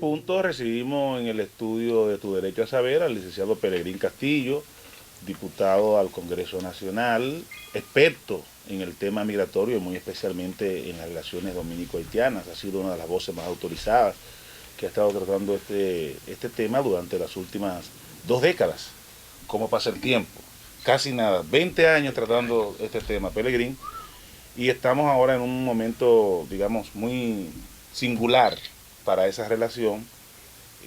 punto recibimos en el estudio de Tu Derecho a Saber al licenciado Pelegrín Castillo, diputado al Congreso Nacional, experto en el tema migratorio y muy especialmente en las relaciones dominico-haitianas. Ha sido una de las voces más autorizadas que ha estado tratando este tema durante las últimas 2 décadas. ¿Cómo pasa el tiempo? Casi nada, 20 años tratando este tema, Pelegrín, y estamos ahora en un momento, digamos, muy singular para esa relación,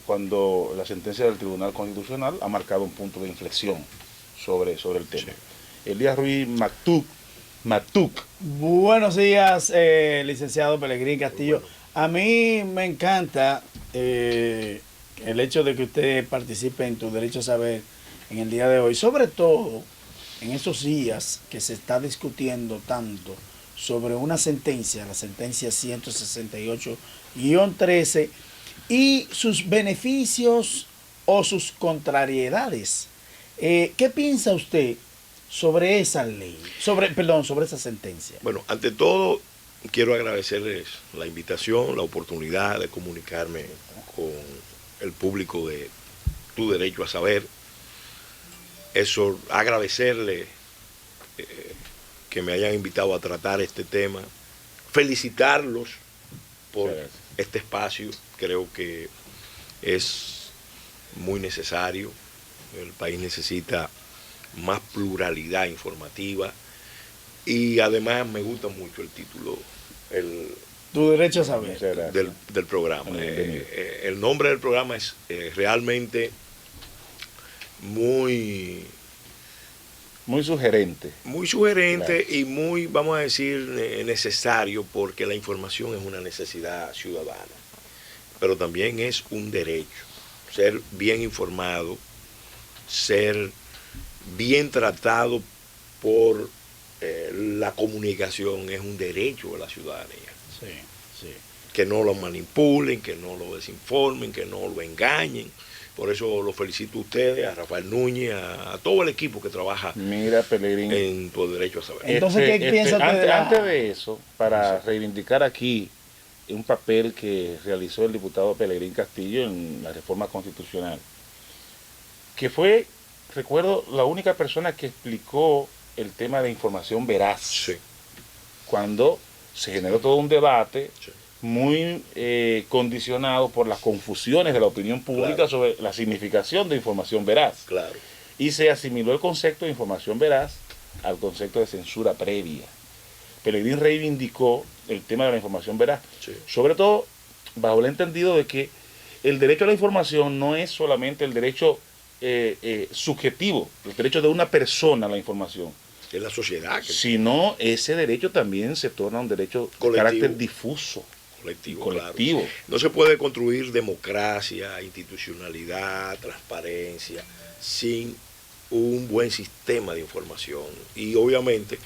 cuando la sentencia del Tribunal Constitucional ha marcado un punto de inflexión sobre el tema. Sí. Elías Ruiz Matuk. Buenos días, licenciado Pelegrín Castillo. Bueno. A mí me encanta el hecho de que usted participe en Tu Derecho a Saber en el día de hoy, sobre todo en esos días que se está discutiendo tanto sobre una sentencia, la sentencia 168-13, y sus beneficios o sus contrariedades. ¿Qué piensa usted sobre esa ley, sobre esa sentencia? Bueno, ante todo, quiero agradecerles la invitación, la oportunidad de comunicarme con el público de Tu Derecho a Saber. Eso, agradecerle que me hayan invitado a tratar este tema, felicitarlos por este espacio, creo que es muy necesario, el país necesita más pluralidad informativa y además me gusta mucho el título, Tu Derecho a Saber del programa. El nombre del programa es realmente muy sugerente. Muy sugerente, claro. Y muy, vamos a decir, necesario, porque la información es una necesidad ciudadana, pero también es un derecho. Ser bien informado, ser bien tratado por la comunicación es un derecho de la ciudadanía. Sí, sí. Que no lo manipulen, que no lo desinformen, que no lo engañen. Por eso lo felicito a ustedes, a Rafael Núñez, a todo el equipo que trabaja Pelegrín, en Tu Derecho a Saber. Entonces, ¿qué piensa usted? Antes de eso, para reivindicar aquí un papel que realizó el diputado Pelegrín Castillo en la reforma constitucional, que fue, recuerdo, la única persona que explicó el tema de información veraz. Sí. Cuando se generó todo un debate, sí, muy condicionado por las confusiones de la opinión pública, claro, sobre la significación de información veraz. Claro. Y se asimiló el concepto de información veraz al concepto de censura previa. Pelegrín reivindicó el tema de la información veraz, sí, sobre todo bajo el entendido de que el derecho a la información no es solamente el derecho subjetivo, el derecho de una persona a la información, es la sociedad, sino ese derecho también se torna un derecho colectivo, de carácter difuso. Colectivo. Claro. No se puede construir democracia, institucionalidad, transparencia sin un buen sistema de información. Y obviamente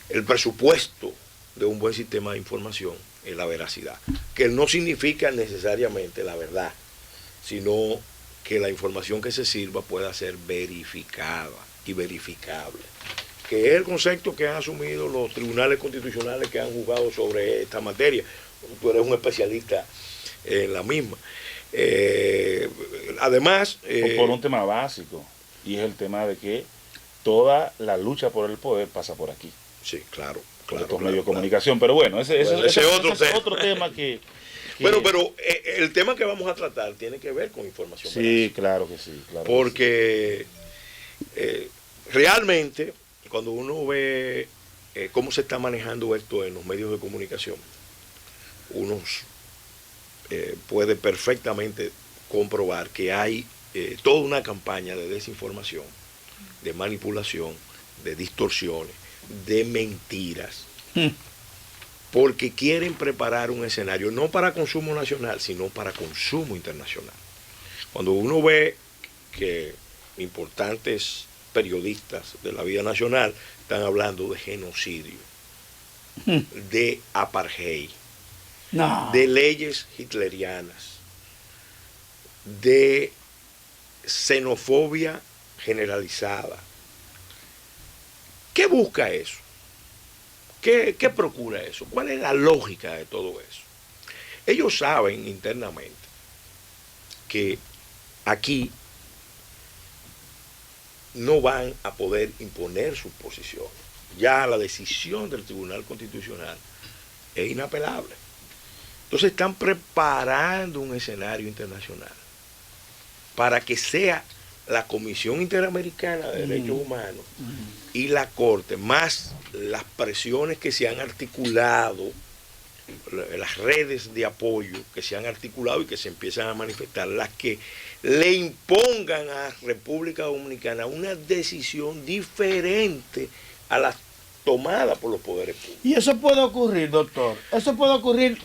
el presupuesto de un buen sistema de información es la veracidad, que no significa necesariamente la verdad, sino que la información que se sirva pueda ser verificada y verificable, que es el concepto que han asumido los tribunales constitucionales que han juzgado sobre esta materia. Tú eres un especialista en la misma. Además... por un tema básico, y es el tema de que toda la lucha por el poder pasa por aquí. Sí, claro. Estos medios de comunicación, pero bueno, ese es otro tema que... Pero el tema que vamos a tratar tiene que ver con información. Sí, claro que sí. Claro porque realmente, cuando uno ve cómo se está manejando esto en los medios de comunicación, uno puede perfectamente comprobar que hay toda una campaña de desinformación, de manipulación, de distorsiones, de mentiras, porque quieren preparar un escenario no para consumo nacional, sino para consumo internacional. Cuando uno ve que importantes periodistas de la vida nacional están hablando de genocidio, de apartheid, de leyes hitlerianas, de xenofobia generalizada. ¿Qué busca eso? ¿Qué procura eso? ¿Cuál es la lógica de todo eso? Ellos saben internamente que aquí no van a poder imponer sus posiciones. Ya la decisión del Tribunal Constitucional es inapelable. Entonces están preparando un escenario internacional para que sea la Comisión Interamericana de Derechos Humanos y la Corte, más las presiones que se han articulado, las redes de apoyo que se han articulado y que se empiezan a manifestar, las que le impongan a República Dominicana una decisión diferente a la tomada por los poderes públicos. Y eso puede ocurrir, doctor. Eso puede ocurrir.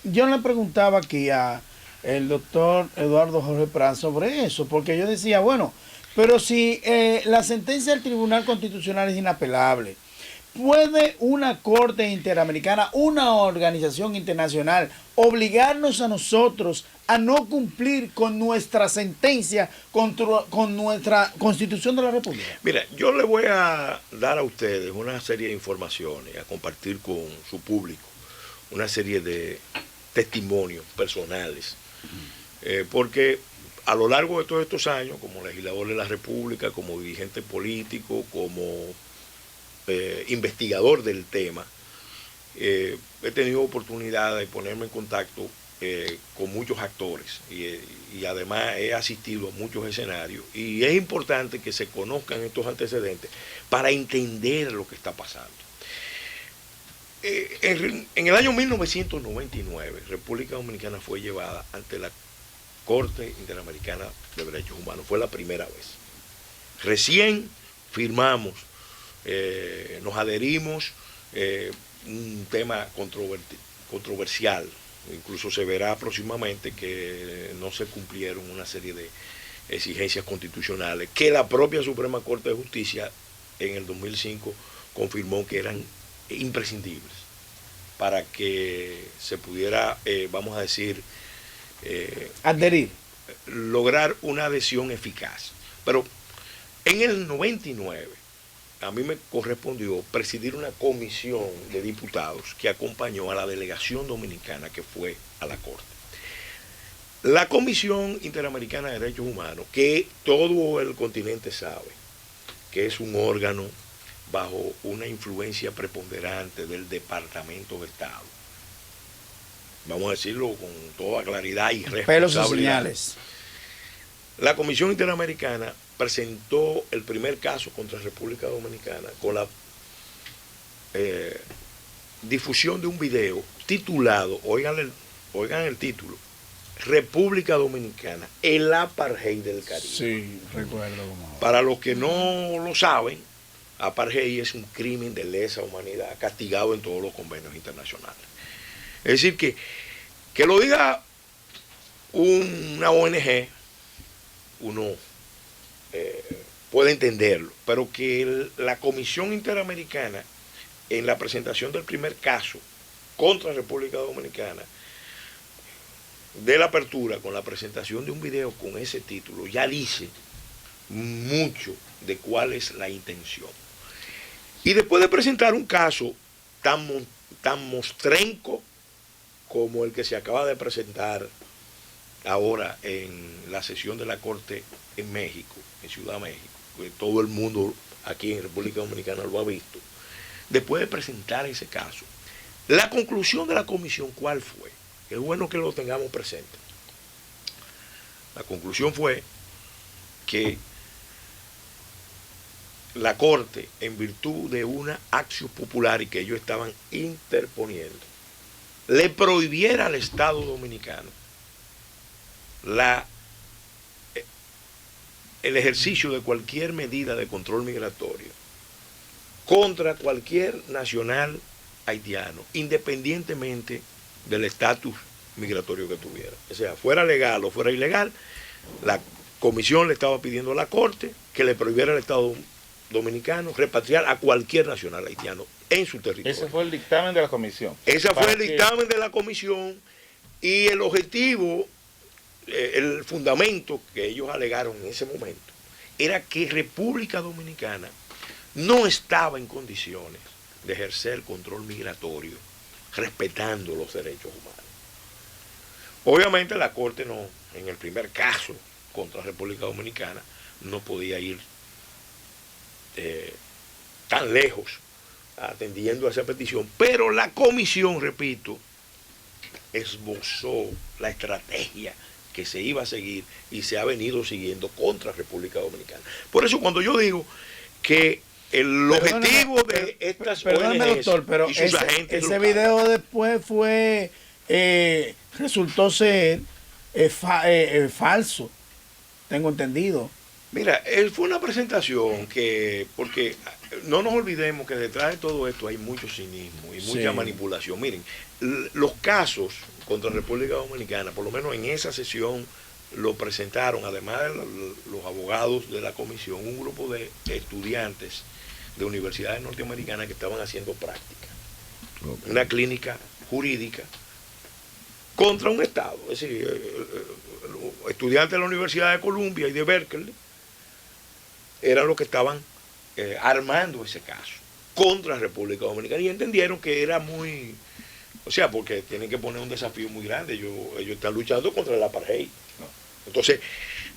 Yo le preguntaba aquí a el doctor Eduardo Jorge Prat sobre eso, porque yo decía, bueno, pero si la sentencia del Tribunal Constitucional es inapelable, ¿puede una Corte Interamericana, una organización internacional, obligarnos a nosotros a no cumplir con nuestra sentencia, con nuestra Constitución de la República? Mira, yo le voy a dar a ustedes una serie de informaciones, a compartir con su público, una serie de testimonios personales, porque a lo largo de todos estos años, como legislador de la República, como dirigente político, como investigador del tema, he tenido oportunidad de ponerme en contacto con muchos actores y además he asistido a muchos escenarios, y es importante que se conozcan estos antecedentes para entender lo que está pasando. En el año 1999, República Dominicana fue llevada ante la Corte Interamericana de Derechos Humanos. Fue la primera vez. Recién firmamos, nos adherimos, un tema controversial. Incluso se verá próximamente que no se cumplieron una serie de exigencias constitucionales que la propia Suprema Corte de Justicia en el 2005 confirmó que eran imprescindibles para que se pudiera, vamos a decir, adherir, lograr una adhesión eficaz. Pero en el 99 a mí me correspondió presidir una comisión de diputados que acompañó a la delegación dominicana que fue a la Corte. La Comisión Interamericana de Derechos Humanos, que todo el continente sabe que es un órgano bajo una influencia preponderante del Departamento de Estado. Vamos a decirlo con toda claridad y responsabilidad. pelos y señales. La Comisión Interamericana presentó el primer caso contra República Dominicana con la difusión de un video titulado, oigan el título, República Dominicana, el apartheid del Caribe. Sí, recuerdo. Para los que no lo saben, apartheid es un crimen de lesa humanidad castigado en todos los convenios internacionales. Es decir, que lo diga una ONG, uno puede entenderlo, pero que la Comisión Interamericana, en la presentación del primer caso contra República Dominicana, de la apertura con la presentación de un video con ese título, ya dice mucho de cuál es la intención. Y después de presentar un caso tan mostrenco como el que se acaba de presentar ahora en la sesión de la Corte en México, en Ciudad de México, que todo el mundo aquí en República Dominicana lo ha visto, después de presentar ese caso, la conclusión de la comisión, ¿cuál fue? Es bueno que lo tengamos presente. La conclusión fue que la Corte, en virtud de una acción popular y que ellos estaban interponiendo, le prohibiera al Estado dominicano el ejercicio de cualquier medida de control migratorio contra cualquier nacional haitiano, independientemente del estatus migratorio que tuviera. O sea, fuera legal o fuera ilegal, la comisión le estaba pidiendo a la Corte que le prohibiera al Estado dominicano repatriar a cualquier nacional haitiano en su territorio. Ese fue el dictamen de la comisión. Ese fue el dictamen de la comisión, y el objetivo, el fundamento que ellos alegaron en ese momento, era que República Dominicana no estaba en condiciones de ejercer control migratorio respetando los derechos humanos. Obviamente la Corte no, en el primer caso contra la República Dominicana, no podía ir tan lejos atendiendo a esa petición, pero la comisión, repito, esbozó la estrategia que se iba a seguir y se ha venido siguiendo contra República Dominicana. Por eso cuando yo digo que el objetivo de estas perdóneme, ONGs doctor, pero y sus agentes ese locales, video después fue resultó ser falso, tengo entendido. mira, fue una presentación que, porque no nos olvidemos que detrás de todo esto hay mucho cinismo y mucha manipulación. Miren, los casos contra República Dominicana, por lo menos en esa sesión, lo presentaron, además de los abogados de la comisión, un grupo de estudiantes de universidades norteamericanas que estaban haciendo práctica. Okay. Una clínica jurídica contra un Estado. Es decir, estudiantes de la Universidad de Columbia y de Berkeley eran los que estaban armando ese caso contra la República Dominicana y entendieron que era muy, o sea, porque tienen que poner un desafío muy grande. Ellos están luchando contra el apartheid, ¿no? Entonces,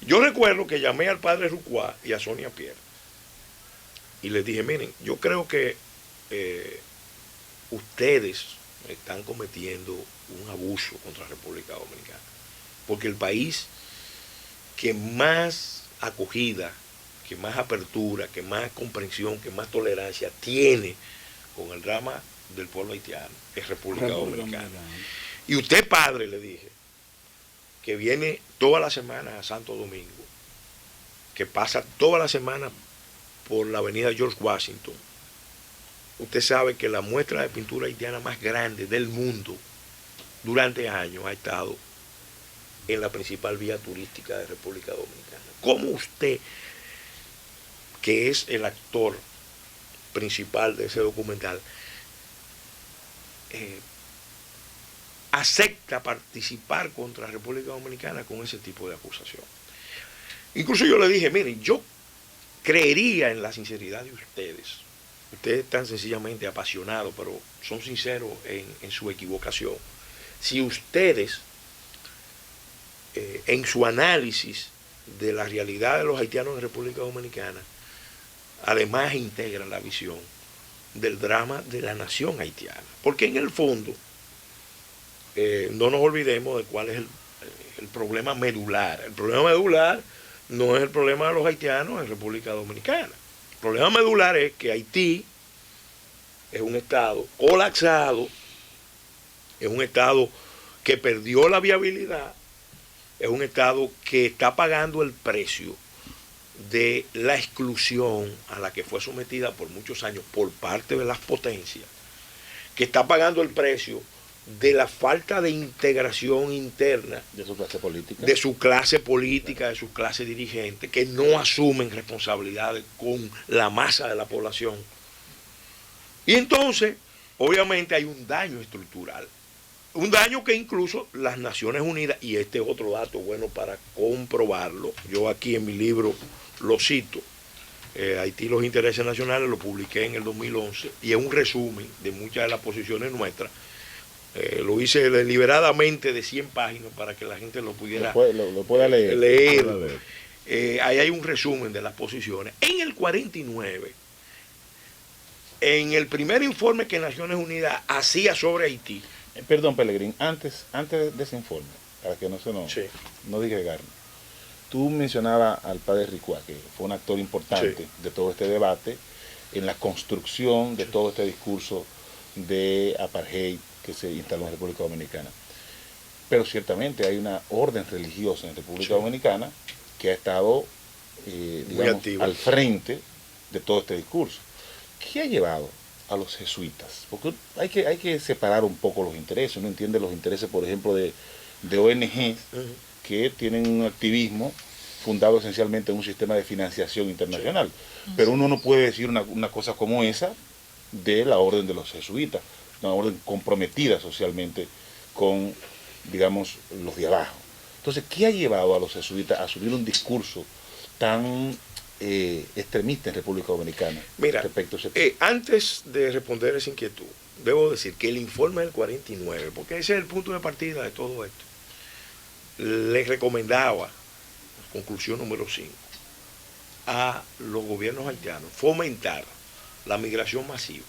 yo recuerdo que llamé al padre Rucuá y a Sonia Pierre y les dije, miren, yo creo que ustedes están cometiendo un abuso contra la República Dominicana, porque el país que más acogida, que más apertura, que más comprensión, que más tolerancia tiene con el drama del pueblo haitiano es República Dominicana. Y usted, padre, le dije, que viene toda la semana a Santo Domingo, que pasa toda la semana por la avenida George Washington, usted sabe que la muestra de pintura haitiana más grande del mundo durante años ha estado en la principal vía turística de República Dominicana. ¿Cómo usted, que es el actor principal de ese documental, acepta participar contra la República Dominicana con ese tipo de acusación? Incluso yo le dije, miren, yo creería en la sinceridad de ustedes. Ustedes están sencillamente apasionados, pero son sinceros en su equivocación. Si ustedes, en su análisis de la realidad de los haitianos en República Dominicana, además integran la visión del drama de la nación haitiana. Porque en el fondo, no nos olvidemos de cuál es el problema medular. El problema medular no es el problema de los haitianos en República Dominicana. El problema medular es que Haití es un estado colapsado, es un estado que perdió la viabilidad, es un estado que está pagando el precio de la exclusión a la que fue sometida por muchos años por parte de las potencias, que está pagando el precio de la falta de integración interna de su clase política, de su clase dirigente, que no asumen responsabilidades con la masa de la población. Y entonces, obviamente hay un daño estructural, un daño que incluso las Naciones Unidas, y este es otro dato bueno para comprobarlo, yo aquí en mi libro lo cito, Haití, los intereses nacionales, lo publiqué en el 2011, y es un resumen de muchas de las posiciones nuestras. Lo hice deliberadamente de 100 páginas para que la gente lo pudiera lo pueda leer. Ahí hay un resumen de las posiciones. En el 49, en el primer informe que Naciones Unidas hacía sobre Haití. Perdón, Pelegrín, antes de ese informe, para que no se nos no digregarnos, tú mencionabas al padre Rucuá, que fue un actor importante de todo este debate, en la construcción de todo este discurso de apartheid que se instaló en República Dominicana. Pero ciertamente hay una orden religiosa en República Dominicana que ha estado digamos, al frente de todo este discurso. ¿Qué ha llevado a los jesuitas? Porque hay que separar un poco los intereses. Uno entiende los intereses, por ejemplo, de ONGs que tienen un activismo fundado esencialmente en un sistema de financiación internacional. Pero uno no puede decir una cosa como esa de la orden de los jesuitas, una orden comprometida socialmente con, digamos, los de abajo. Entonces, ¿qué ha llevado a los jesuitas a asumir un discurso tan extremista en República Dominicana? Mira, antes de responder esa inquietud, debo decir que el informe del 49, porque ese es el punto de partida de todo esto, les recomendaba, conclusión número 5, a los gobiernos haitianos fomentar la migración masiva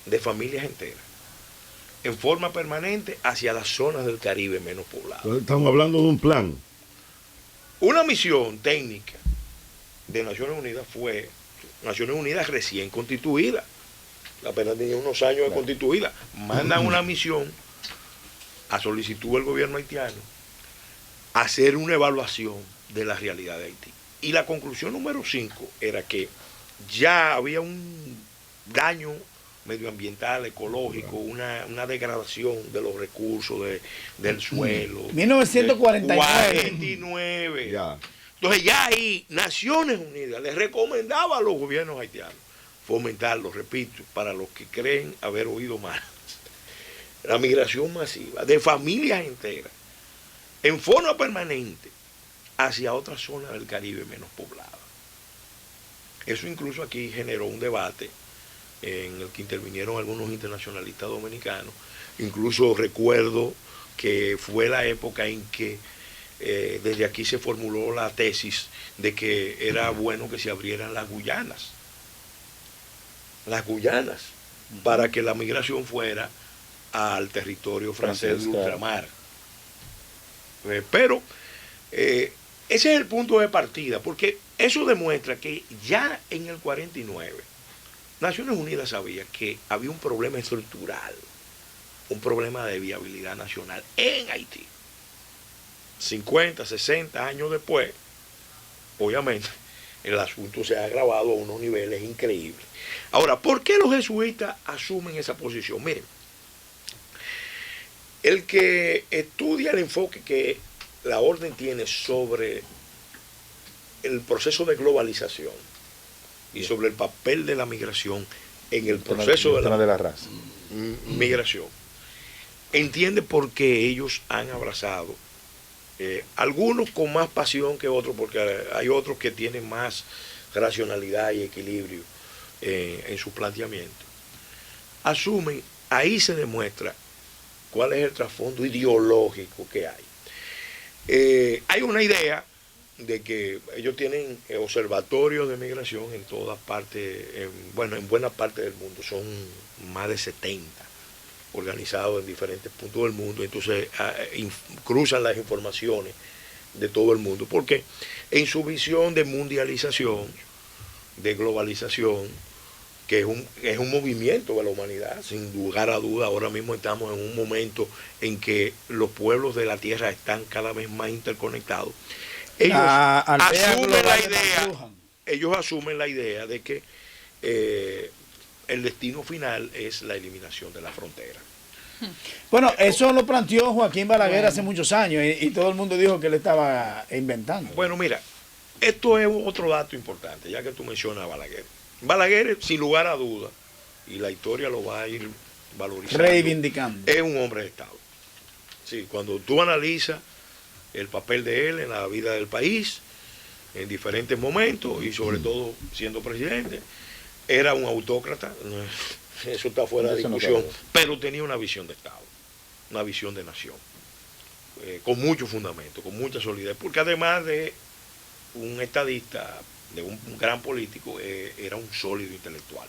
de familias enteras en forma permanente hacia las zonas del Caribe menos pobladas. Entonces, estamos hablando de un plan. Una misión técnica de Naciones Unidas fue, Naciones Unidas recién constituida, apenas tenía unos años de constituida, mandan una misión a solicitud del gobierno haitiano a hacer una evaluación de la realidad de Haití. Y la conclusión número 5 era que ya había un daño medioambiental, ecológico, una degradación de los recursos del suelo. 1949. Ya. Entonces ya ahí Naciones Unidas les recomendaba a los gobiernos haitianos fomentarlo, repito, para los que creen haber oído mal, la migración masiva de familias enteras en forma permanente hacia otras zonas del Caribe menos pobladas. Eso incluso aquí generó un debate en el que intervinieron algunos internacionalistas dominicanos. Incluso recuerdo que fue la época en que desde aquí se formuló la tesis de que era bueno que se abrieran las Guyanas, para que la migración fuera al territorio francés de ultramar. Pero ese es el punto de partida, porque eso demuestra que ya en el 49 Naciones Unidas sabía que había un problema estructural, un problema de viabilidad nacional en Haití. 50, 60 años después, obviamente, el asunto se ha agravado a unos niveles increíbles. Ahora, ¿por qué los jesuitas asumen esa posición? Miren, el que estudia el enfoque que la orden tiene sobre el proceso de globalización y sobre el papel de la migración en el proceso de la raza, migración, entiende por qué ellos han abrazado, algunos con más pasión que otros, porque hay otros que tienen más racionalidad y equilibrio en su planteamiento. Asumen, ahí se demuestra cuál es el trasfondo ideológico que hay. Hay una idea de que ellos tienen observatorios de migración en todas partes, en buena parte del mundo, son más de 70 organizados en diferentes puntos del mundo, entonces cruzan las informaciones de todo el mundo, porque en su visión de mundialización, de globalización, que es un movimiento de la humanidad, sin lugar a duda. Ahora mismo estamos en un momento en que los pueblos de la Tierra están cada vez más interconectados. Ellos asumen la idea de que el destino final es la eliminación de la frontera. Bueno, eso lo planteó Joaquín Balaguer hace muchos años y todo el mundo dijo que él estaba inventando. Bueno, mira, esto es otro dato importante, ya que tú mencionas a Balaguer. Balaguer, sin lugar a duda, y la historia lo va a ir valorizando, reivindicando, es un hombre de Estado. Sí, cuando tú analizas el papel de él en la vida del país, en diferentes momentos, y sobre todo siendo presidente, era un autócrata, eso está fuera de discusión, pero tenía una visión de Estado, una visión de nación, con mucho fundamento, con mucha solidez, porque además de un estadista, de un gran político, era un sólido intelectual.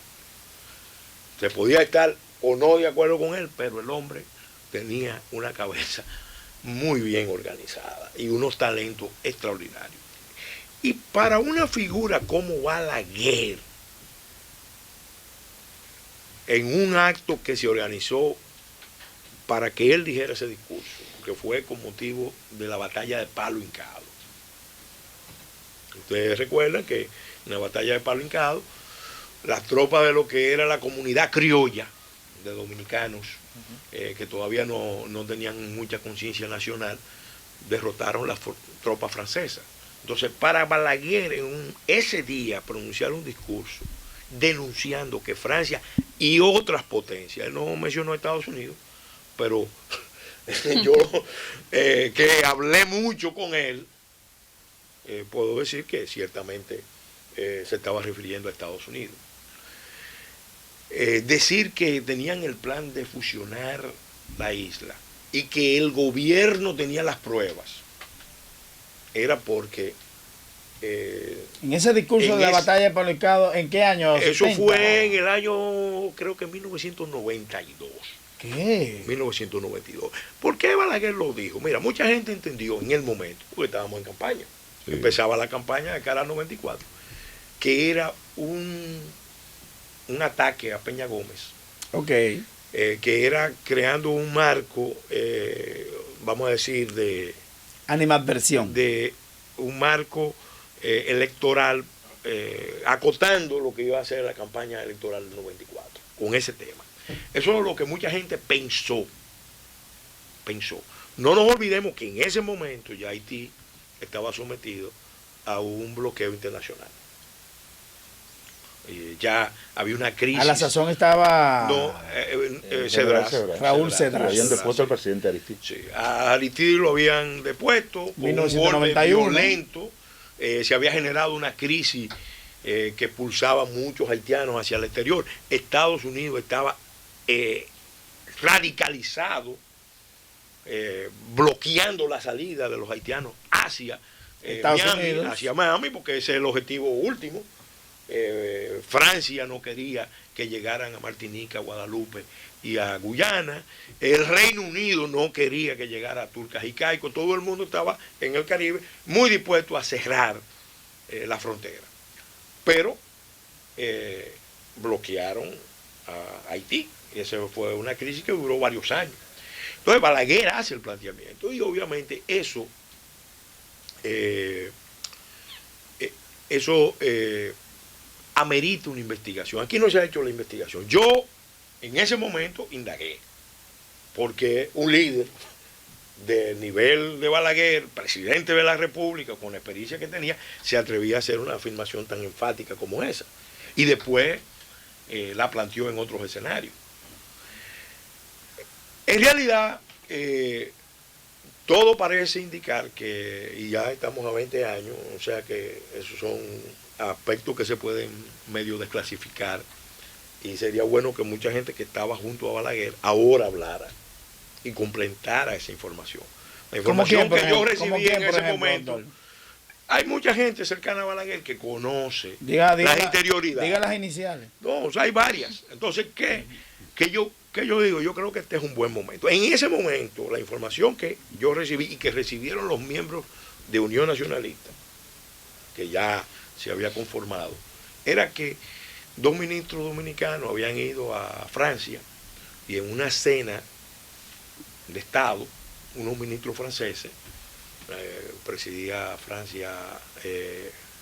Se podía estar o no de acuerdo con él, pero el hombre tenía una cabeza muy bien organizada y unos talentos extraordinarios. Y para una figura como Balaguer, en un acto que se organizó para que él dijera ese discurso, que fue con motivo de la batalla de Palo Hincado. Ustedes recuerdan que en la batalla de Palo Hincado, las tropas de lo que era la comunidad criolla de dominicanos, que todavía no tenían mucha conciencia nacional, derrotaron las tropas francesas. Entonces, para Balaguer, ese día, pronunciar un discurso denunciando que Francia y otras potencias, él no mencionó a Estados Unidos, pero yo que hablé mucho con él, puedo decir que ciertamente se estaba refiriendo a Estados Unidos. Decir que tenían el plan de fusionar la isla y que el gobierno tenía las pruebas, era porque... en ese discurso de la batalla de Palo Hincado, ¿en qué año? Eso 70. fue en el año, creo que en 1992. ¿Qué? 1992. ¿Por qué Balaguer lo dijo? Mira, mucha gente entendió en el momento, porque estábamos en campaña. Sí. Empezaba la campaña de cara al 94, que era un ataque a Peña Gómez. Ok. Que era creando un marco, vamos a decir, de... animadversión. De un marco electoral, acotando lo que iba a ser la campaña electoral del 94, con ese tema. Eso es lo que mucha gente pensó. No nos olvidemos que en ese momento ya Haití estaba sometido a un bloqueo internacional. Ya había una crisis. A la sazón estaba Cedras. Raúl Cedras. Habían depuesto al presidente Aristide. Sí, a Aristide lo habían depuesto con 1991. un golpe violento. Se había generado una crisis que expulsaba a muchos haitianos hacia el exterior. Estados Unidos estaba radicalizado, bloqueando la salida de los haitianos hacia Miami, porque ese es el objetivo último. Francia no quería que llegaran a Martinica, Guadalupe y a Guyana. El Reino Unido no quería que llegara a Turcas y Caicos. Todo el mundo estaba en el Caribe muy dispuesto a cerrar la frontera. Pero bloquearon a Haití. Y esa fue una crisis que duró varios años. Entonces Balaguer hace el planteamiento y obviamente eso amerita una investigación. Aquí no se ha hecho la investigación. Yo en ese momento indagué, porque un líder del nivel de Balaguer, presidente de la República, con la experiencia que tenía, se atrevía a hacer una afirmación tan enfática como esa. Y después la planteó en otros escenarios. En realidad, todo parece indicar que, y ya estamos a 20 años, o sea que esos son aspectos que se pueden medio desclasificar, y sería bueno que mucha gente que estaba junto a Balaguer ahora hablara y complementara esa información. La información que yo recibí en ese momento, hay mucha gente cercana a Balaguer que conoce las interioridades. Diga las iniciales. No, o sea, hay varias. Entonces, ¿qué yo digo? Yo creo que este es un buen momento. En ese momento, la información que yo recibí y que recibieron los miembros de Unión Nacionalista, que ya se había conformado, era que 2 ministros dominicanos habían ido a Francia y en una cena de Estado, unos ministros franceses, presidía Francia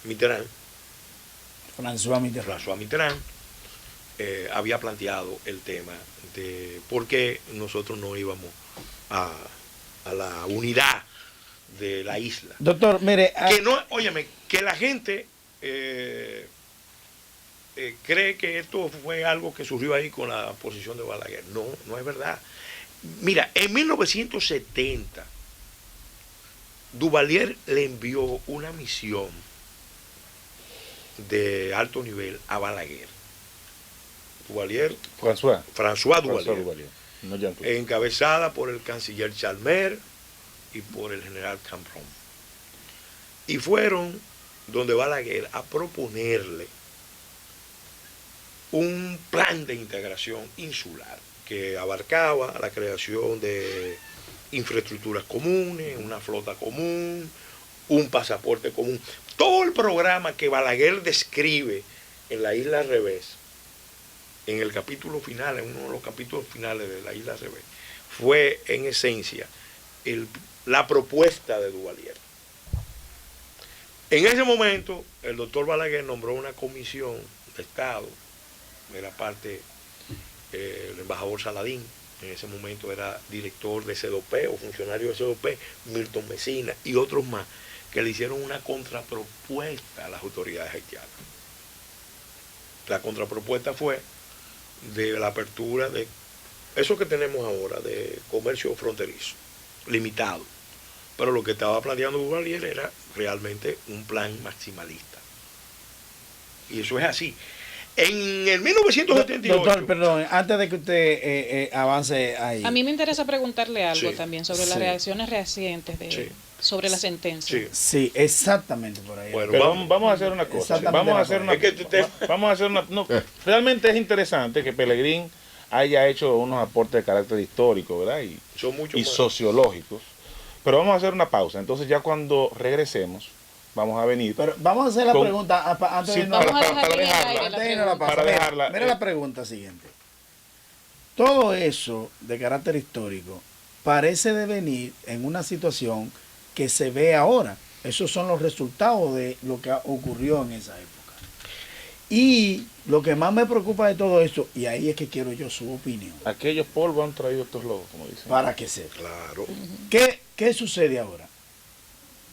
Mitterrand, François Mitterrand, había planteado el tema de por qué nosotros no íbamos a la unidad de la isla. Doctor, mire... Que no, óyeme, que la gente cree que esto fue algo que surgió ahí con la posición de Balaguer. No, no es verdad. Mira, en 1970, Duvalier le envió una misión de alto nivel a Balaguer. François Duvalier, encabezada por el canciller Chalmer y por el general Cambron. Y fueron donde Balaguer a proponerle un plan de integración insular que abarcaba la creación de infraestructuras comunes, una flota común, un pasaporte común. Todo el programa que Balaguer describe en la Isla Revés, en el capítulo final, en uno de los capítulos finales de la Isla Revés, fue en esencia la propuesta de Duvalier. En ese momento, el doctor Balaguer nombró una comisión de Estado, era parte el embajador Saladín, en ese momento era director de CEDOPE o funcionario de CEDOPE, Milton Mesina y otros más, que le hicieron una contrapropuesta a las autoridades haitianas. La contrapropuesta fue de la apertura de eso que tenemos ahora, de comercio fronterizo, limitado. Pero lo que estaba planteando Duvalier era realmente un plan maximalista. Y eso es así. En el 1978. Doctor, perdón, antes de que usted avance ahí. A mí me interesa preguntarle algo Sí. también sobre las reacciones recientes Sí. sobre la sentencia. Sí. Sí, exactamente por ahí. Bueno, Pero vamos a hacer una cosa. Exactamente Vamos a la hacer cosa. una. Es que Vamos a hacer una. No, realmente es interesante que Pelegrín haya hecho unos aportes de carácter histórico, ¿verdad? son mucho Y más. sociológicos. Pero vamos a hacer una pausa. Entonces ya cuando regresemos, vamos a venir. Pero vamos a hacer la Con- pregunta antes Sí, de irnos Vamos a la- dejar en el dejarla, aire la antes de irnos a la pregunta. pausa. Para Mira, dejarla, mira la pregunta siguiente. Todo eso de carácter histórico parece devenir en una situación que se ve ahora. Esos son los resultados de lo que ocurrió en esa época. Y lo que más me preocupa de todo esto, y ahí es que quiero yo su opinión, Aquellos polvos han traído estos lobos, como dicen. para que sepa. Claro. ¿Qué sucede ahora?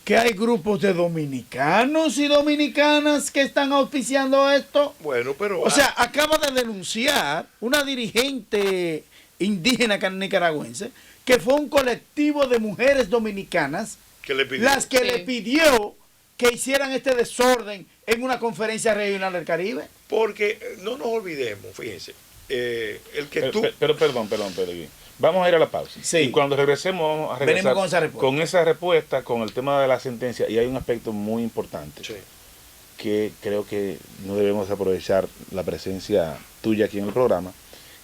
Que hay grupos de dominicanos y dominicanas que están auspiciando esto. Bueno, pero. O sea, acaba de denunciar una dirigente indígena nicaragüense que fue un colectivo de mujeres dominicanas ¿qué le pidió? las que Sí. le pidió que hicieran este desorden en una conferencia regional del Caribe. Porque no nos olvidemos, fíjense, el que tú. Pero perdón, Pelegrín. Vamos a ir a la pausa. Sí. Y cuando regresemos, vamos a regresar Venimos con esa respuesta. con el tema de la sentencia. Y hay un aspecto muy importante Sí. que creo que no debemos aprovechar la presencia tuya aquí en el programa,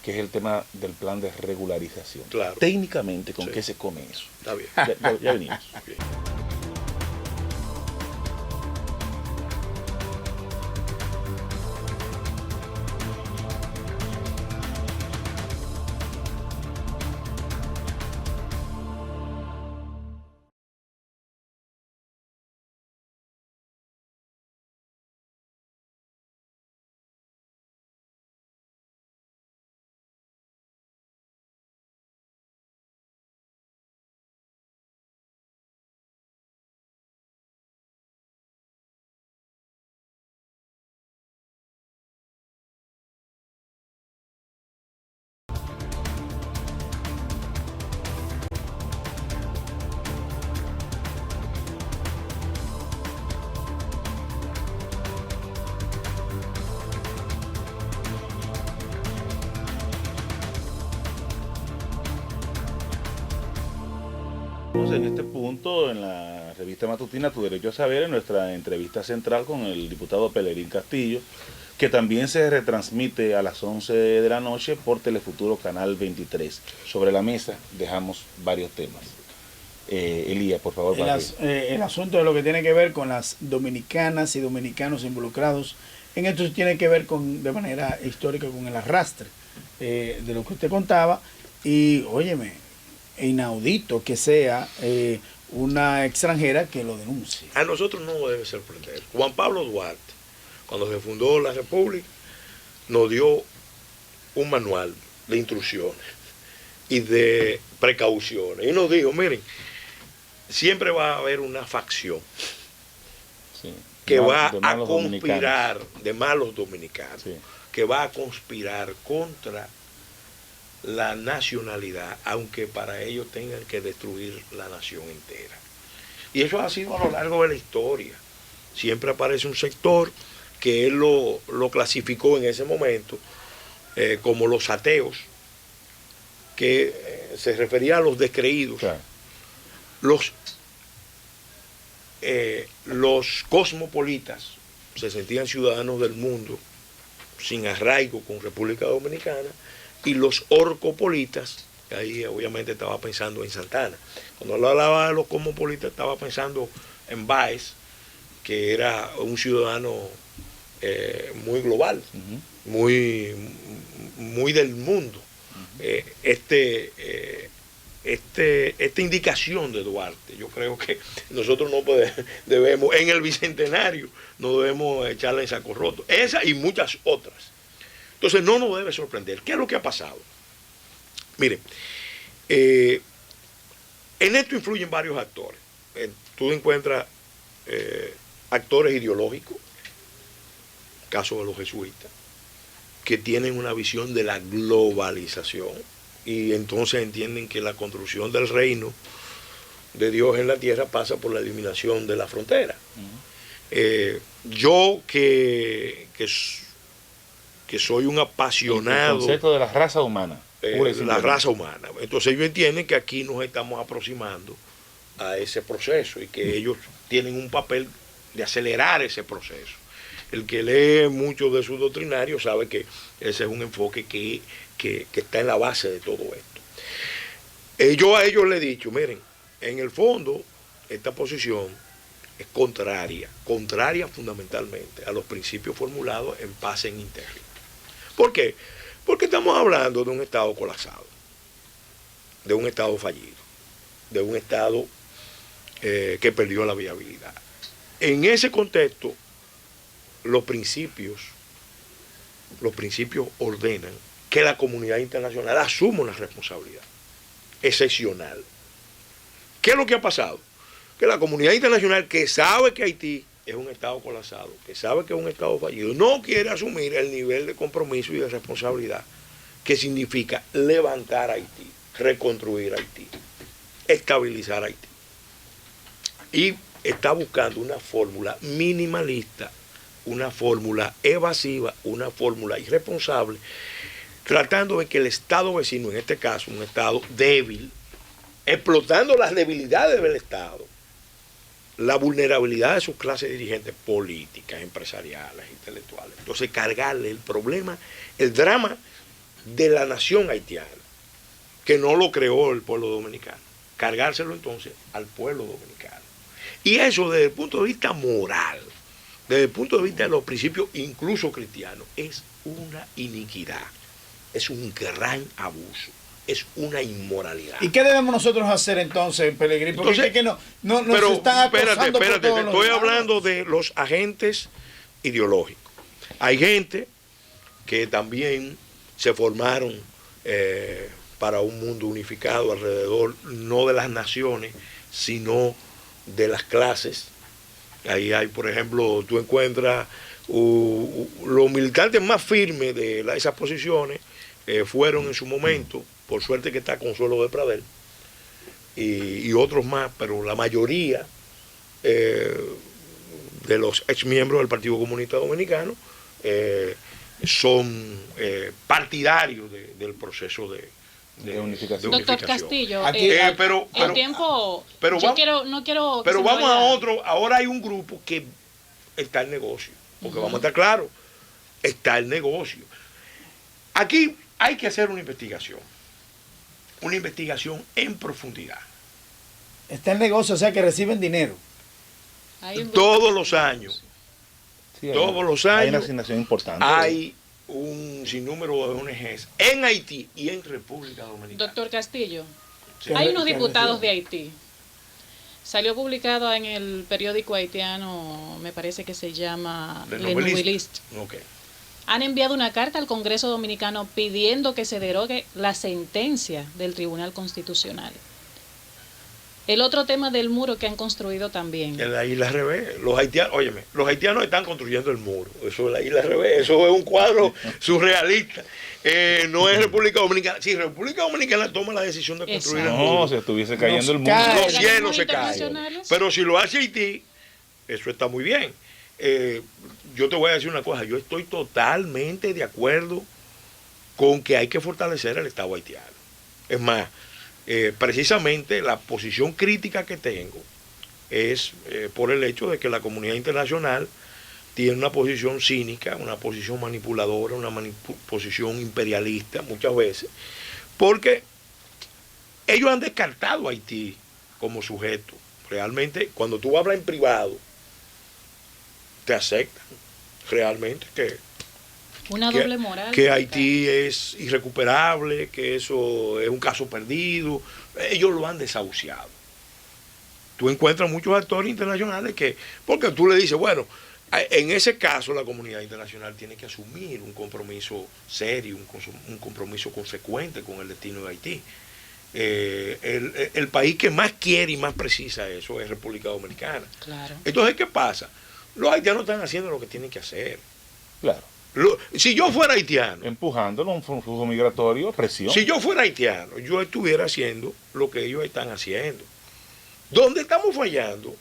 que es el tema del plan de regularización. Claro. Técnicamente, ¿con Sí. qué se come eso? Está bien. Ya venimos. Bien. Estamos en este punto, en la revista matutina Tu Derecho a Saber, en nuestra entrevista central con el diputado Pelegrín Castillo, que también se retransmite a las 11 de la noche por Telefuturo Canal 23. Sobre la mesa dejamos varios temas. Elías, por favor. El asunto de lo que tiene que ver con las dominicanas y dominicanos involucrados en esto tiene que ver de manera histórica con el arrastre de lo que usted contaba. Y óyeme, inaudito que sea una extranjera que lo denuncie. A nosotros no nos debe sorprender. Juan Pablo Duarte, cuando se fundó la República, nos dio un manual de instrucciones y de precauciones. Y nos dijo, miren, siempre va a haber una facción Sí. que De va a malos conspirar, dominicanos. de malos dominicanos, Sí. que va a conspirar contra la nacionalidad, aunque para ello tengan que destruir la nación entera. Y eso ha sido a lo largo de la historia. Siempre aparece un sector que él lo clasificó en ese momento como los ateos, que se refería a los descreídos. Claro. Los cosmopolitas se sentían ciudadanos del mundo sin arraigo con República Dominicana, y los orcopolitas, que ahí obviamente estaba pensando en Santana. Cuando él hablaba de los cosmopolitas estaba pensando en Báez, que era un ciudadano muy global, muy del mundo. Esta indicación de Duarte, yo creo que nosotros no debemos, en el bicentenario, no debemos echarla en saco roto. Esa y muchas otras. Entonces no nos debe sorprender. ¿Qué es lo que ha pasado? Miren, en esto influyen varios actores. Tú encuentras actores ideológicos, caso de los jesuitas, que tienen una visión de la globalización y entonces entienden que la construcción del reino de Dios en la tierra pasa por la eliminación de la frontera. Yo que que soy un apasionado. El concepto de la raza humana. La raza humana. Entonces ellos entienden que aquí nos estamos aproximando a ese proceso y que ellos tienen un papel de acelerar ese proceso. El que lee mucho de su doctrinario sabe que ese es un enfoque que está en la base de todo esto. Yo a ellos les he dicho, miren, en el fondo esta posición es contraria fundamentalmente a los principios formulados en Paz en Integri. ¿Por qué? Porque estamos hablando de un Estado colapsado, de un Estado fallido, de un Estado que perdió la viabilidad. En ese contexto, los principios ordenan que la comunidad internacional asuma una responsabilidad excepcional. ¿Qué es lo que ha pasado? Que la comunidad internacional, que sabe que Haití es un Estado colapsado, que sabe que es un Estado fallido, no quiere asumir el nivel de compromiso y de responsabilidad que significa levantar Haití, reconstruir Haití, estabilizar Haití. Y está buscando una fórmula minimalista, una fórmula evasiva, una fórmula irresponsable, tratando de que el Estado vecino, en este caso un Estado débil, explotando las debilidades del Estado, la vulnerabilidad de sus clases dirigentes políticas, empresariales, intelectuales. Entonces cargarle el problema, el drama de la nación haitiana, que no lo creó el pueblo dominicano, cargárselo entonces al pueblo dominicano. Y eso desde el punto de vista moral, desde el punto de vista de los principios incluso cristianos, es una iniquidad, es un gran abuso, es una inmoralidad. ¿Y qué debemos nosotros hacer entonces, Pelegrín? Porque entonces, es que nos están acosando. Espérate, te estoy hablando de los agentes ideológicos. Hay gente que también se formaron para un mundo unificado alrededor, no de las naciones, sino de las clases. Ahí hay, por ejemplo, tú encuentras los militantes más firmes de esas posiciones fueron en su momento, por suerte que está Consuelo de Pradel, y otros más, pero la mayoría de los exmiembros del Partido Comunista Dominicano son partidarios del proceso de unificación. Doctor Castillo, pero el tiempo, pero no quiero pero vamos a otro. Ahora hay un grupo que está el negocio, porque vamos a estar claros, está el negocio. Aquí hay que hacer una investigación en profundidad. Está el negocio, o sea que reciben dinero. Todos los años. Sí, todos los años hay una asignación importante. Hay un sinnúmero de ONGs en Haití y en República Dominicana. Doctor Castillo, Sí. hay unos diputados de Haití. Salió publicado en el periódico haitiano, me parece que se llama Le Le Noveliste. Noveliste. Okay. Han enviado una carta al Congreso Dominicano pidiendo que se derogue la sentencia del Tribunal Constitucional. El otro tema del muro que han construido también. En la isla al revés. Los haitianos están construyendo el muro. Eso es la isla al revés. Eso es un cuadro surrealista. No es República Dominicana. Si República Dominicana toma la decisión de construir el muro, No, si estuviese cayendo el mundo. los cielos se caen. Pero si lo hace Haití, eso está muy bien. Yo te voy a decir una cosa. Yo estoy totalmente de acuerdo con que hay que fortalecer el Estado haitiano. Es más, precisamente la posición crítica que tengo es por el hecho de que la comunidad internacional tiene una posición cínica, una posición manipuladora, una posición imperialista muchas veces, porque ellos han descartado a Haití como sujeto. Realmente, cuando tú hablas en privado, te aceptan realmente Una doble moral. que Haití es irrecuperable, que eso es un caso perdido. Ellos lo han desahuciado. Tú encuentras muchos actores internacionales porque tú le dices, bueno, en ese caso la comunidad internacional tiene que asumir un compromiso serio, un compromiso consecuente con el destino de Haití. El país que más quiere y más precisa eso es República Dominicana. Claro. Entonces, ¿qué pasa? Los haitianos están haciendo lo que tienen que hacer. Claro. Si yo fuera haitiano, Empujándolo a un flujo migratorio, presión. si yo fuera haitiano, yo estuviera haciendo lo que ellos están haciendo. ¿Dónde estamos fallando?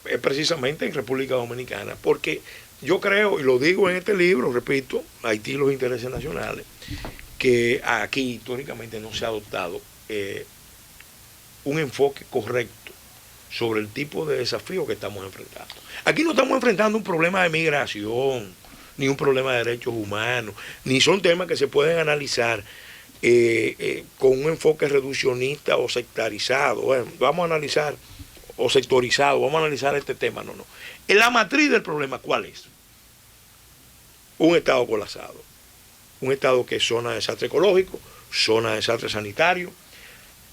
es precisamente en República Dominicana, porque yo creo, y lo digo en este libro, repito, Haití y los intereses nacionales, que aquí históricamente no se ha adoptado un enfoque correcto sobre el tipo de desafío que estamos enfrentando. Aquí no estamos enfrentando un problema de migración, ni un problema de derechos humanos, ni son temas que se pueden analizar con un enfoque reduccionista o sectarizado. Bueno, vamos a analizar, o sectorizado, vamos a analizar este tema. No. En la matriz del problema, ¿cuál es? Un estado colapsado. Un estado que es zona de desastre ecológico, zona de desastre sanitario,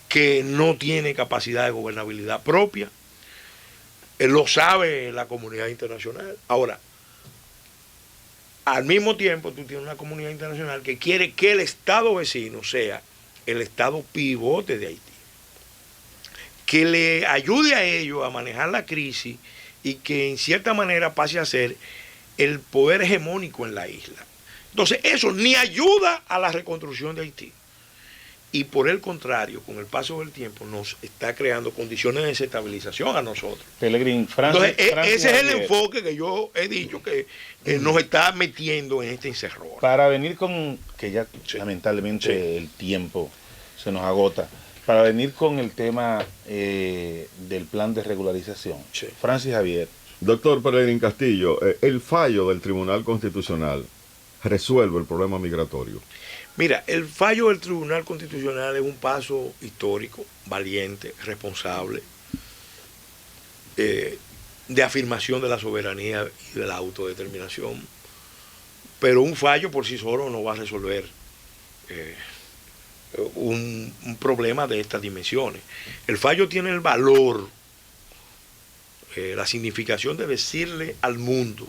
que no tiene capacidad de gobernabilidad propia. Lo sabe la comunidad internacional. Ahora, al mismo tiempo tú tienes una comunidad internacional que quiere que el estado vecino sea el estado pivote de Haití, que le ayude a ellos a manejar la crisis y que en cierta manera pase a ser el poder hegemónico en la isla. Entonces eso ni ayuda a la reconstrucción de Haití, y por el contrario, con el paso del tiempo nos está creando condiciones de desestabilización a nosotros. Pelegrín, Francis, entonces ese es el enfoque que yo he dicho que nos está metiendo en este encerrón. Para venir con, que ya lamentablemente el tiempo se nos agota, para venir con el tema del plan de regularización. Francis Javier. Doctor Pelegrín Castillo, el fallo del Tribunal Constitucional resuelve el problema migratorio. Mira, el fallo del Tribunal Constitucional es un paso histórico, valiente, responsable, de afirmación de la soberanía y de la autodeterminación, pero un fallo por sí solo no va a resolver un problema de estas dimensiones. El fallo tiene el valor, la significación de decirle al mundo: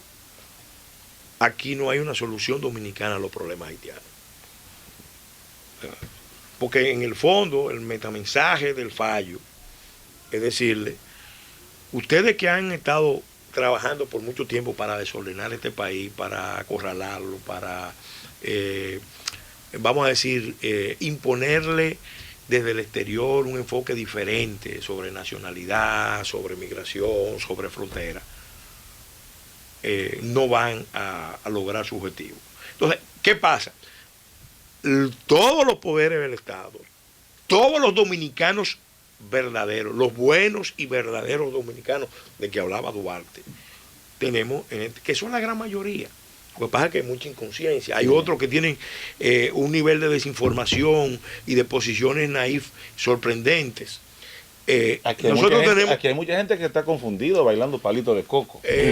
aquí no hay una solución dominicana a los problemas haitianos. Porque en el fondo el metamensaje del fallo es decirle: ustedes que han estado trabajando por mucho tiempo para desordenar este país, para acorralarlo, para, vamos a decir, imponerle desde el exterior un enfoque diferente sobre nacionalidad, sobre migración, sobre frontera, no van a lograr su objetivo. Entonces, ¿qué pasa? Todos los poderes del Estado, todos los dominicanos verdaderos, los buenos y verdaderos dominicanos de que hablaba Duarte, tenemos, que son la gran mayoría. Lo que pasa es que hay mucha inconsciencia. Hay otros que tienen un nivel de desinformación y de posiciones naif sorprendentes. Aquí hay mucha gente que está confundido bailando palito de coco. Que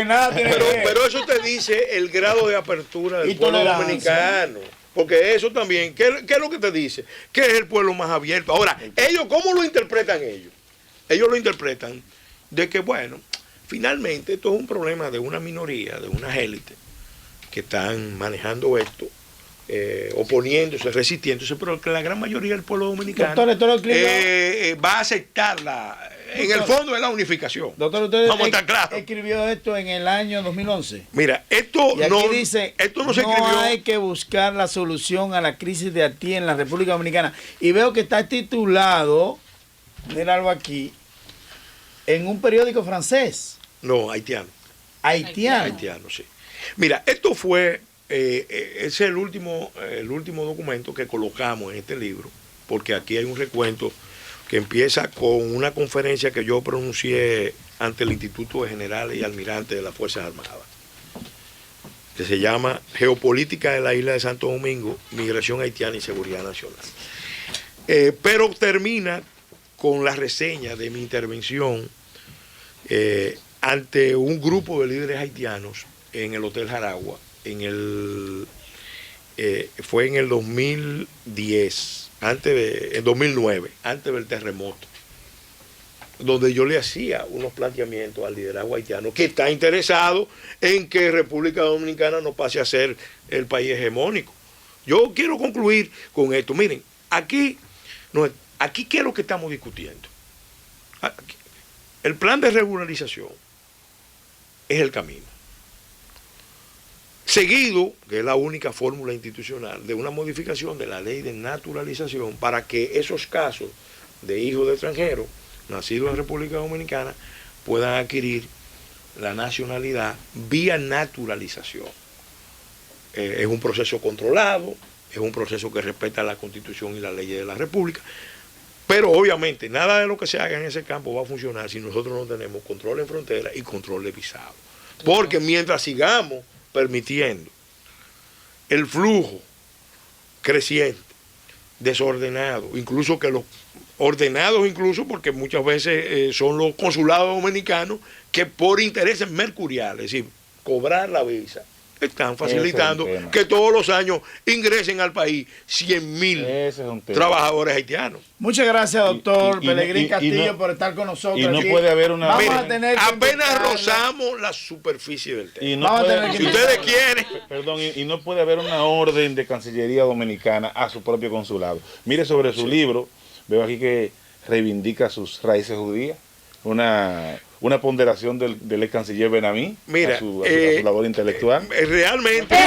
nada tiene que ver. Pero eso te dice el grado de apertura del pueblo dominicano. Porque eso también, ¿qué es lo que te dice? Que es el pueblo más abierto. Ahora, ellos, ¿cómo lo interpretan ellos? Ellos lo interpretan de que, bueno, finalmente esto es un problema de una minoría, de unas élites que están manejando esto, oponiéndose, resistiéndose, pero que la gran mayoría del pueblo dominicano va a aceptarla. En el fondo es la unificación. Doctor, usted vamos a estar claros. Escribió esto en el año 2011. Mira, esto dice, no se escribió. No hay que buscar la solución a la crisis de Haití en la República Dominicana. Y veo que está titulado, míralo aquí, en un periódico francés. No, haitiano. Haitiano, sí. Mira, esto fue, ese es el último documento que colocamos en este libro, porque aquí hay un recuento que empieza con una conferencia que yo pronuncié ante el Instituto de Generales y Almirantes de las Fuerzas Armadas, que se llama Geopolítica de la Isla de Santo Domingo, Migración Haitiana y Seguridad Nacional. Pero termina con la reseña de mi intervención ante un grupo de líderes haitianos en el Hotel Jaragua, fue en el 2010, en 2009, antes del terremoto, donde yo le hacía unos planteamientos al liderazgo haitiano que está interesado en que República Dominicana no pase a ser el país hegemónico. Yo quiero concluir con esto. Miren, aquí ¿qué es lo que estamos discutiendo? El plan de regularización es el camino. Seguido, que es la única fórmula institucional, de una modificación de la ley de naturalización para que esos casos de hijos de extranjeros nacidos en República Dominicana puedan adquirir la nacionalidad vía naturalización. Es un proceso controlado, es un proceso que respeta la Constitución y las leyes de la República, pero obviamente nada de lo que se haga en ese campo va a funcionar si nosotros no tenemos control en frontera y control de visado. Porque mientras sigamos permitiendo el flujo creciente, desordenado, incluso que los ordenados, incluso porque muchas veces son los consulados dominicanos que por intereses mercuriales, es decir, cobrar la visa, están facilitando que todos los años ingresen al país 100.000 trabajadores haitianos. Muchas gracias, doctor Pelegrín Castillo, por estar con nosotros. Y no aquí. puede haber una... Vamos Miren, a tener que apenas rozamos la superficie del tema. Y no puede, si ustedes quieren... Perdón, y no puede haber una orden de Cancillería Dominicana a su propio consulado. Mire sobre su libro, veo aquí que reivindica sus raíces judías, una ponderación del ex canciller Benamí, Mira, a su labor intelectual. Realmente...